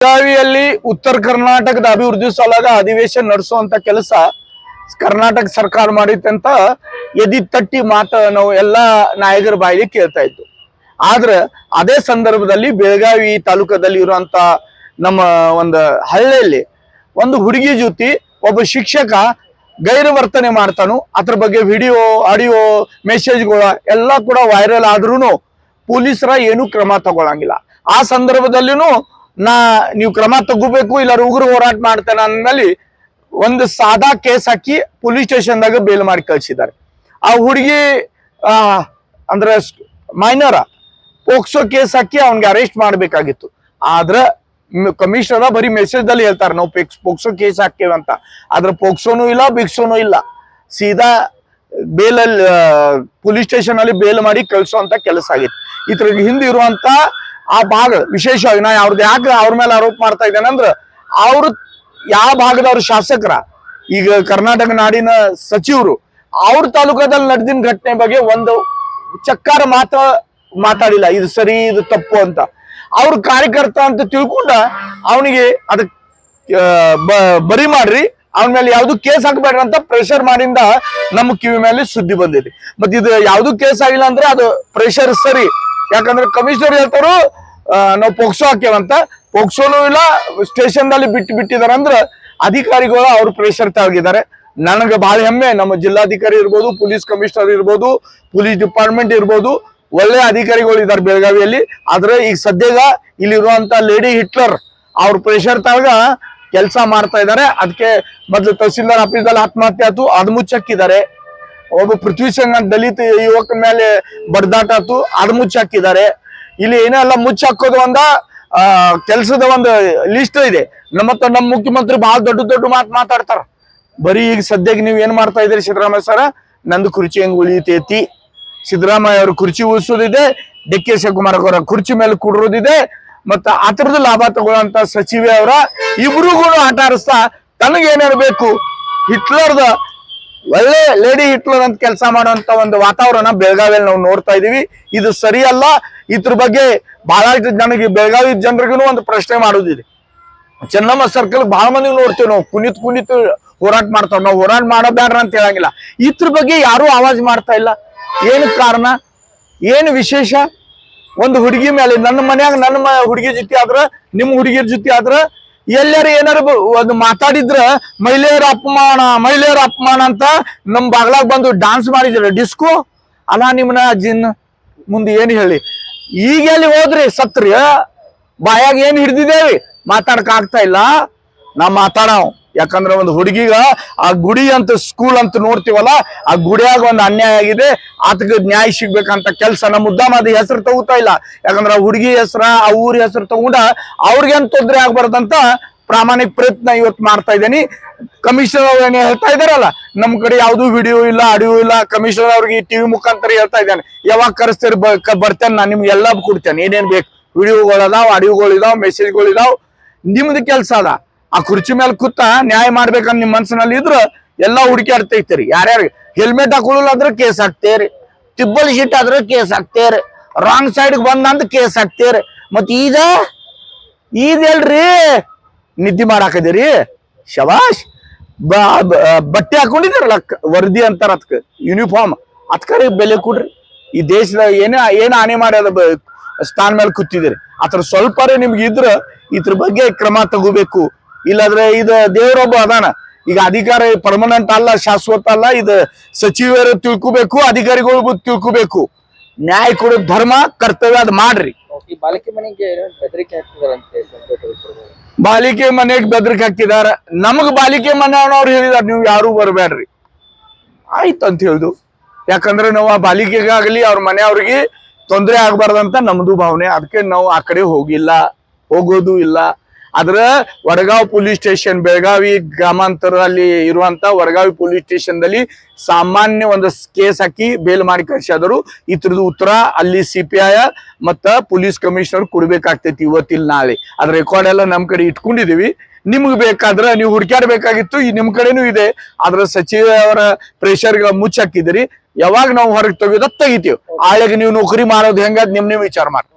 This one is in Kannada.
ಬೆಳಗಾವಿಯಲ್ಲಿ ಉತ್ತರ ಕರ್ನಾಟಕದ ಅಭಿವೃದ್ಧಿ ಸಲುವಾಗಿ ಅಧಿವೇಶನ ನಡೆಸುವಂತ ಕೆಲಸ ಕರ್ನಾಟಕ ಸರ್ಕಾರ ಮಾಡಿತ್ತಂತ ಎದಿ ತಟ್ಟಿ ನಾವು ಎಲ್ಲಾ ನಾಯಕರ ಬಾಯಿಗೆ ಕೇಳ್ತಾ ಇತ್ತು. ಆದ್ರೆ ಅದೇ ಸಂದರ್ಭದಲ್ಲಿ ಬೆಳಗಾವಿ ತಾಲೂಕದಲ್ಲಿ ಇರುವಂತ ನಮ್ಮ ಒಂದು ಹಳ್ಳಿಯಲ್ಲಿ ಒಂದು ಹುಡುಗಿ ಜೊತೆ ಒಬ್ಬ ಶಿಕ್ಷಕ ಗೈರು ವರ್ತನೆ ಮಾಡ್ತಾನು. ಅದ್ರ ಬಗ್ಗೆ ವಿಡಿಯೋ ಆಡಿಯೋ ಮೆಸೇಜ್ಗಳು ಎಲ್ಲ ಕೂಡ ವೈರಲ್ ಆದ್ರೂ ಪೊಲೀಸರ ಏನು ಕ್ರಮ ತಗೊಳಂಗಿಲ್ಲ. ಆ ಸಂದರ್ಭದಲ್ಲಿನೂ ನೀವು ಕ್ರಮ ತಗೋಬೇಕು ಇಲ್ಲ ಉಗ್ರ ಹೋರಾಟ ಮಾಡ್ತೇನೆ ಅಂದ್ಮೇಲೆ ಒಂದು ಸಾದಾ ಕೇಸ್ ಹಾಕಿ ಪೊಲೀಸ್ ಸ್ಟೇಷನ್ದಾಗ ಬೇಲ್ ಮಾಡಿ ಕಳ್ಸಿದ್ದಾರೆ. ಆ ಹುಡುಗಿ ಅಂದ್ರೆ ಮೈನರ ಪೋಕ್ಸೋ ಕೇಸ್ ಹಾಕಿ ಅವ್ನಿಗೆ ಅರೆಸ್ಟ್ ಮಾಡ್ಬೇಕಾಗಿತ್ತು. ಆದ್ರ ಕಮಿಷನರ್ ಬರೀ ಮೆಸೇಜ್ ದಲ್ಲಿ ಹೇಳ್ತಾರೆ ನಾವು ಪೋಕ್ಸೋ ಕೇಸ್ ಹಾಕ್ತೇವಂತ. ಆದ್ರೆ ಪೋಕ್ಸೋನು ಇಲ್ಲ ಬಿಕ್ಸೋನು ಇಲ್ಲ, ಸೀದಾ ಬೇಲಲ್ಲಿ ಪೊಲೀಸ್ ಸ್ಟೇಷನ್ ಅಲ್ಲಿ ಬೇಲ್ ಮಾಡಿ ಕಳ್ಸೋಂತ ಕೆಲಸ ಆಗಿತ್ತು. ಇದ್ರ ಹಿಂದೆ ಇರುವಂತ ಆ ಭಾಗ ವಿಶೇಷವಾಗಿ ನಾ ಯಾಕೆ ಅವ್ರ ಮೇಲೆ ಆರೋಪ ಮಾಡ್ತಾ ಇದ್ದೇನೆ ಅಂದ್ರೆ ಅವ್ರು ಯಾವ ಭಾಗದವ್ರ ಶಾಸಕರ ಈಗ ಕರ್ನಾಟಕ ನಾಡಿನ ಸಚಿವರು ಅವ್ರ ತಾಲೂಕದಲ್ಲಿ ನಡೆದಿನ ಘಟನೆ ಬಗ್ಗೆ ಒಂದು ಚಕ್ಕಾರ ಮಾತಾಡಿಲ್ಲ, ಇದು ಸರಿ ಇದು ತಪ್ಪು ಅಂತ. ಅವ್ರ ಕಾರ್ಯಕರ್ತ ಅಂತ ತಿಳ್ಕೊಂಡ ಅವನಿಗೆ ಅದಕ್ಕೆ ಬರಿ ಮಾಡ್ರಿ, ಅವನ ಮೇಲೆ ಯಾವ್ದು ಕೇಸ್ ಹಾಕ್ಬೇಡ್ರಿ ಅಂತ ಪ್ರೆಷರ್ ಮಾಡಿಂದ ನಮ್ಮ ಕಿವಿ ಮೇಲೆ ಸುದ್ದಿ ಬಂದಿದೆ. ಮತ್ ಇದು ಯಾವ್ದು ಕೇಸ್ ಆಗಿಲ್ಲ ಅಂದ್ರೆ ಅದು ಪ್ರೆಷರ್ ಸರಿ. ಯಾಕಂದ್ರೆ ಕಮಿಷನರ್ ಹೇಳ್ತಾರು ನಾವು ಪೋಕ್ಸೋ ಹಾಕ್ಯವಂತ, ಪೋಕ್ಸೋನು ಇಲ್ಲ ಸ್ಟೇಷನ್ ದಲ್ಲಿ ಬಿಟ್ಟಿದ್ದಾರೆ ಅಂದ್ರೆ ಅಧಿಕಾರಿಗಳು ಅವ್ರ ಪ್ರೆಷರ್ ತಾಗಿದ್ದಾರೆ. ನನಗೆ ಬಹಳ ಹೆಮ್ಮೆ, ನಮ್ಮ ಜಿಲ್ಲಾಧಿಕಾರಿ ಇರ್ಬೋದು, ಪೊಲೀಸ್ ಕಮಿಷನರ್ ಇರ್ಬೋದು, ಪೊಲೀಸ್ ಡಿಪಾರ್ಟ್ಮೆಂಟ್ ಇರ್ಬೋದು, ಒಳ್ಳೆ ಅಧಿಕಾರಿಗಳು ಇದ್ದಾರೆ ಬೆಳಗಾವಿಯಲ್ಲಿ. ಆದ್ರೆ ಈಗ ಸದ್ಯಗ ಇಲ್ಲಿರುವಂತ ಲೇಡಿ ಹಿಟ್ಲರ್ ಅವ್ರ ಪ್ರೆಷರ್ ತಾಗ ಕೆಲಸ ಮಾಡ್ತಾ ಇದ್ದಾರೆ. ಅದಕ್ಕೆ ಮೊದ್ಲು ತಹಸೀಲ್ದಾರ್ ಆಫೀಸಲ್ಲಿ ಆತ್ಮಹತ್ಯೆ ಆಯ್ತು, ಅದು ಮುಚ್ಚಾಕಿದ್ದಾರೆ. ಒಬ್ಬ ಪೃಥ್ವಿ ಸಿಂಗ್ ಅಂತ ದಲಿತ ಯುವಕನ ಮೇಲೆ ಬಡ್ದಾಟ ಆಯ್ತು, ಅದು ಮುಚ್ಚಾಕಿದ್ದಾರೆ. ಇಲ್ಲಿ ಏನೆಲ್ಲ ಮುಚ್ಚಾಕೋದು ಒಂದ ಕೆಲ್ಸದ ಒಂದು ಲಿಸ್ಟ್ ಇದೆ. ನಮ್ಮ ಮುಖ್ಯಮಂತ್ರಿ ಬಹಳ ದೊಡ್ಡ ಮಾತಾಡ್ತಾರ. ಬರೀ ಈಗ ಸದ್ಯಕ್ಕೆ ನೀವ್ ಏನ್ ಮಾಡ್ತಾ ಇದ್ರಿ ಸಿದ್ದರಾಮಯ್ಯ ಸರ, ನಂದು ಕುರ್ಚಿ ಹೆಂಗ್ ಉಳಿತೈತಿ, ಸಿದ್ದರಾಮಯ್ಯ ಅವ್ರ ಕುರ್ಚಿ ಉಳಿಸೋದಿದೆ, ಡಿ.ಕೆ. ಶಿವಕುಮಾರ್ ಅವರ ಕುರ್ಚಿ ಮೇಲೆ ಕೂಡೋದಿದೆ, ಮತ್ತ ಆತರದ ಲಾಭ ತಗೊಳ್ಳಂತ ಸಚಿವೆ ಅವರ ಇಬ್ರಿಗೂ ಆಟ ಆಡಿಸ್ತಾ ತನಗೇನಿರ್ಬೇಕು ಹಿಟ್ಲರ್ದ ಒಳ್ಳೆ ಲೇಡಿ ಹಿಟ್ಲರ್ ಅಂತ ಕೆಲಸ ಮಾಡುವಂತ ಒಂದು ವಾತಾವರಣ ಬೆಳಗಾವಿಯಲ್ಲಿ ನಾವು ನೋಡ್ತಾ ಇದೀವಿ. ಇದು ಸರಿಯಲ್ಲ. ಇದ್ರ ಬಗ್ಗೆ ಬಹಳಷ್ಟು ಜನರಿಗೆ ಬೆಳಗಾವಿ ಜನರಿಗೂ ಒಂದು ಪ್ರಶ್ನೆ ಮಾಡೋದಿದೆ. ಚೆನ್ನಮ್ಮ ಸರ್ಕಲ್ ಬಹಳ ಮಂದಿ ನೋಡ್ತೇವೆ ನಾವು, ಕುಣಿತ್ ಹೋರಾಟ ಮಾಡ್ತಾವ್. ನಾವು ಹೋರಾಟ ಮಾಡೋಬ್ಯಾಡ್ರ ಅಂತ ಹೇಳಂಗಿಲ್ಲ. ಇದ್ರ ಬಗ್ಗೆ ಯಾರು ಆವಾಜ್ ಮಾಡ್ತಾ ಇಲ್ಲ. ಏನು ಕಾರಣ, ಏನು ವಿಶೇಷ? ಒಂದು ಹುಡುಗಿ ಮೇಲೆ ನನ್ನ ಮನ್ಯಾಗ ನನ್ನ ಹುಡುಗಿ ಜೊತೆ ಆದ್ರ ನಿಮ್ ಹುಡುಗಿಯರ ಜೊತೆ ಆದ್ರ ಎಲ್ಲಾರು ಏನಾರು ಒಂದು ಮಾತಾಡಿದ್ರ ಮಹಿಳೆಯರ ಅಪಮಾನ ಅಂತ ನಮ್ ಬಾಗ್ಲಾಗ ಬಂದು ಡಾನ್ಸ್ ಮಾಡಿದ್ರ ಡಿಸ್ಕೋ ಅಲ್ಲ. ನಿಮ್ನ ಜಿನ್ ಮುಂದೆ ಏನ್ ಹೇಳಿ, ಈಗ ಎಲ್ಲಿ ಹೋದ್ರಿ ಸತ್ರಿ, ಬಾಯಾಗ ಏನ್ ಹಿಡ್ದಿದ್ದೇವಿ, ಮಾತಾಡಕ್ ಆಗ್ತಾ ಇಲ್ಲ. ನಾ ಮಾತಾಡವ್. ಯಾಕಂದ್ರೆ ಒಂದು ಹುಡುಗಿಗ ಆ ಗುಡಿ ಅಂತ ಸ್ಕೂಲ್ ಅಂತ ನೋಡ್ತೀವಲ್ಲ, ಆ ಗುಡಿಯಾಗ ಒಂದು ಅನ್ಯಾಯ ಆಗಿದೆ, ಆತಗ ನ್ಯಾಯ ಸಿಗ್ಬೇಕಂತ ಕೆಲಸ ನಮ್ಮ ಉದ್ದಾಮದ ಹೆಸರು ತಗೋತಾ ಇಲ್ಲ. ಯಾಕಂದ್ರೆ ಆ ಹುಡುಗಿ ಹೆಸರ ಆ ಊರ ಹೆಸರು ತಗೊಂಡ ಅವ್ರಿಗೇನ್ ತೊಂದರೆ ಆಗ್ಬಾರ್ದಂತ ಪ್ರಾಮಾಣಿಕ ಪ್ರಯತ್ನ ಇವತ್ತು ಮಾಡ್ತಾ ಇದ್ದೇನೆ. ಕಮಿಷನರ್ ಅವ್ರು ಏನ್ ಹೇಳ್ತಾ ಇದಾರಲ್ಲ, ನಮ್ ಕಡೆ ಯಾವ್ದು ವಿಡಿಯೋ ಇಲ್ಲ ಆಡಿಯೋ ಇಲ್ಲ, ಕಮಿಷನರ್ ಅವ್ರಿಗೆ ಟಿವಿ ಮುಖಾಂತರ ಹೇಳ್ತಾ ಇದ್ದಾನೆ, ಯಾವಾಗ ಕರೆಸ್ತೀರಿ ಬರ್ತೇನೆ, ನಾನು ನಿಮ್ಗೆ ಎಲ್ಲ ಕೊಡ್ತೇನೆ, ಏನೇನ್ ಬೇಕು, ವಿಡಿಯೋಗಳಿದಾವ್, ಆಡಿಯೋಗಳಿದಾವ್, ಮೆಸೇಜ್ಗಳಿದಾವ್, ನಿಮ್ದು ಕೆಲ್ಸ ಅದ. ಆ ಕುರ್ಚಿ ಮೇಲೆ ಕೂತ ನ್ಯಾಯ ಮಾಡ್ಬೇಕಂತ ನಿಮ್ ಮನ್ಸಿನಲ್ಲಿ ಇದ್ರ ಎಲ್ಲಾ ಹುಡುಕಾಡ್ತೈತಿರಿ. ಯಾರ್ಯಾರು ಹೆಲ್ಮೆಟ್ ಹಾಕೊಳ್ಳಲ್ಲ ಅಂದ್ರೆ ಕೇಸ್ ಹಾಕ್ತೇರಿ, ತಿಬ್ಬಲ್ ಶೀಟ್ ಆದ್ರೆ ಕೇಸ್ ಹಾಕ್ತೇರಿ, ರಾಂಗ್ ಸೈಡ್ ಬಂದಂತ ಕೇಸ್ ಹಾಕ್ತೇರಿ. ಮತ್ ಇದೆಲ್ರಿ ನಿದ್ದೆ ಮಾಡಾಕದಿರಿ, ಶಬಾಷ್. ಬಟ್ಟೆ ಹಾಕೊಂಡಿದಾರಲ್ಲ ವರದಿ ಅಂತಾರ, ಅದಕ್ಕ ಯೂನಿಫಾರ್ಮ್, ಅದಕ್ಕೆ ಬೆಲೆ ಕೊಡ್ರಿ. ಈ ದೇಶದ ಏನ್ ಹಾನಿ ಮಾಡ್ಯದ ಸ್ಥಾನ ಮೇಲೆ ಕೂತಿದಿರಿ, ಅದ್ರ ಸ್ವಲ್ಪ ನಿಮ್ಗೆ ಇದ್ರ ಇದ್ರ ಬಗ್ಗೆ ಕ್ರಮ ತಗೋಬೇಕು. ಇಲ್ಲಾಂದ್ರೆ ಇದು ದೇವರೊಬ್ಬ ಅದಾನ. ಈಗ ಅಧಿಕಾರ ಪರ್ಮನೆಂಟ್ ಅಲ್ಲ, ಶಾಶ್ವತ ಅಲ್ಲ. ಇದು ಸಚಿವರು ತಿಳ್ಕೊಬೇಕು, ಅಧಿಕಾರಿಗಳು ತಿಳ್ಕೊಬೇಕು. ನ್ಯಾಯ ಕೊಡೋ ಧರ್ಮ ಕರ್ತವ್ಯ ಅದ್ ಮಾಡ್ರಿ. ಬಾಲಿಕೆ ಮನೆಗೆ ಬೆದರಿಕೆ ಹಾಕಿದಾರ. ನಮಗ್ ಬಾಲಿಕೆ ಮನೆಯವ್ರು ಹೇಳಿದಾರ ನೀವು ಯಾರು ಬರ್ಬೇಡ್ರಿ ಆಯ್ತು ಅಂತ ಹೇಳುದು. ಯಾಕಂದ್ರೆ ನಾವು ಆ ಬಾಲಿಕೆಗಾಗ್ಲಿ ಅವ್ರ ಮನೆಯವ್ರಿಗೆ ತೊಂದರೆ ಆಗ್ಬಾರ್ದಂತ ನಮ್ದು ಭಾವನೆ. ಅದಕ್ಕೆ ನಾವು ಆ ಕಡೆ ಹೋಗೋದು ಇಲ್ಲ. ಆದ್ರ ವಡಗಾವ್ ಪೊಲೀಸ್ ಸ್ಟೇಷನ್, ಬೆಳಗಾವಿ ಗ್ರಾಮಾಂತರ ಅಲ್ಲಿ ಇರುವಂತ ವಡಗಾವಿ ಪೊಲೀಸ್ ಸ್ಟೇಷನ್ ದಲ್ಲಿ ಸಾಮಾನ್ಯ ಒಂದು ಕೇಸ್ ಹಾಕಿ ಬೇಲ್ ಮಾಡಿ ಕಳ್ಸಿದ್ರು. ಇದ್ರದ್ದು ಉತ್ತರ ಅಲ್ಲಿ CPI ಮತ್ತ ಪೊಲೀಸ್ ಕಮಿಷನರ್ ಕೊಡ್ಬೇಕಾಗ್ತೈತಿ ಇವತ್ತಿಲ್ಲ ನಾಳೆ. ಅದ್ರ ರೆಕಾರ್ಡ್ ಎಲ್ಲ ನಮ್ ಕಡೆ ಇಟ್ಕೊಂಡಿದೀವಿ. ನಿಮ್ಗೆ ಬೇಕಾದ್ರೆ ನೀವು ಹುಡುಕ್ಯಾಡ್ಬೇಕಾಗಿತ್ತು, ಈ ನಿಮ್ ಕಡೆನೂ ಇದೆ. ಆದ್ರ ಸಚಿವ ಅವರ ಪ್ರೆಷರ್ಗಳ ಮುಚ್ಚಾಕಿದಿರಿ. ಯಾವಾಗ ನಾವು ಹೊರಗೆ ತೆಗಿತೀವಿ, ಆಳೆಗೆ ನೀವು ನೌಕರಿ ಮಾಡೋದು ಹೆಂಗದ್ ನಿಮ್ ವಿಚಾರ ಮಾಡಿ.